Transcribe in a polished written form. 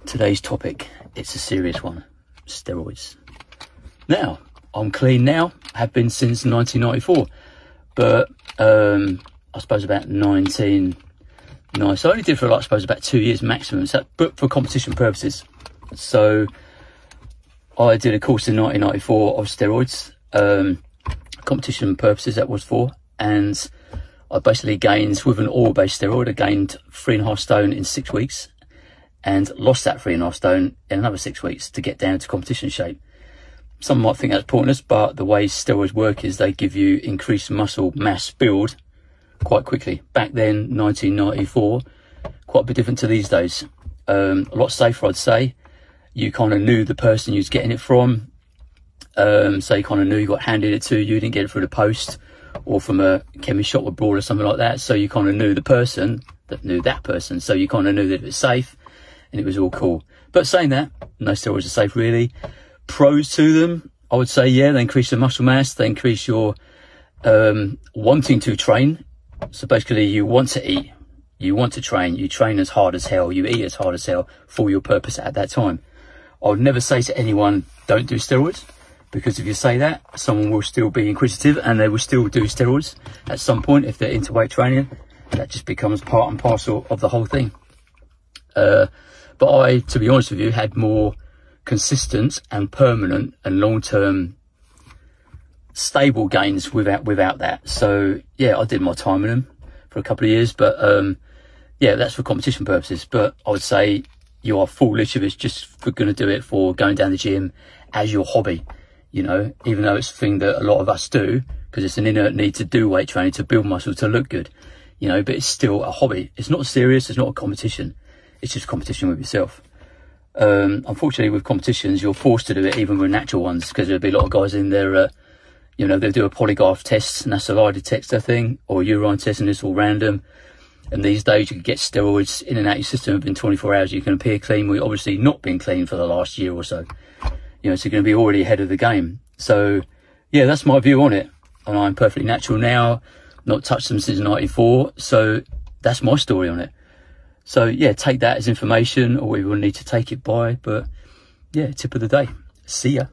Today's topic, it's a serious one, steroids. Now, I'm clean now, have been since 1994, but I suppose about 1990, so I only did for like, I suppose about 2 years maximum, so, but for competition purposes. So I did a course in 1994 of steroids, competition purposes that was for, and I basically gained, with an oil-based steroid, I gained 3.5 stone in 6 weeks and lost that 3.5 stone in another 6 weeks to get down to competition shape. Some might think that's pointless, but the way steroids work is they give you increased muscle mass build quite quickly. Back then, 1994, quite a bit different to these days. A lot safer, I'd say. You kind of knew the person you was getting it from. So you kind of knew you got handed it to, you didn't get it through the post or from a chemist shop abroad or something like that. So you kind of knew the person that knew that person. So you kind of knew that it was safe and it was all cool. But saying that, no steroids are safe really. Pros to them, I would say, yeah, they increase your muscle mass, they increase your wanting to train. So basically you want to eat, you want to train, you train as hard as hell, you eat as hard as hell for your purpose at that time. I would never say to anyone, don't do steroids, because if you say that, someone will still be inquisitive and they will still do steroids at some point if they're into weight training. That just becomes part and parcel of the whole thing. But I, to be honest with you, had more consistent and permanent and long-term stable gains without that. So yeah, I did my time in them for a couple of years, but yeah, that's for competition purposes. But I would say you are foolish if it's just going to do it for going down the gym as your hobby, you know, even though it's a thing that a lot of us do because it's an inert need to do weight training, to build muscle, to look good, you know, but it's still a hobby. It's not serious, it's not a competition, it's just competition with yourself. Unfortunately with competitions you're forced to do it even with natural ones, because there'll be a lot of guys in there, you know, they'll do a polygraph test and that's a lie detector thing, or a urine test, and it's all random. And these days you can get steroids in and out your system within 24 hours. You can appear clean. We've obviously not been clean for the last year or so, you know, so you're going to be already ahead of the game. So yeah, that's my view on it, and I'm perfectly natural now, not touched them since 94, so that's my story on it. So yeah, take that as information, or we will need to take it by. But yeah, tip of the day. See ya.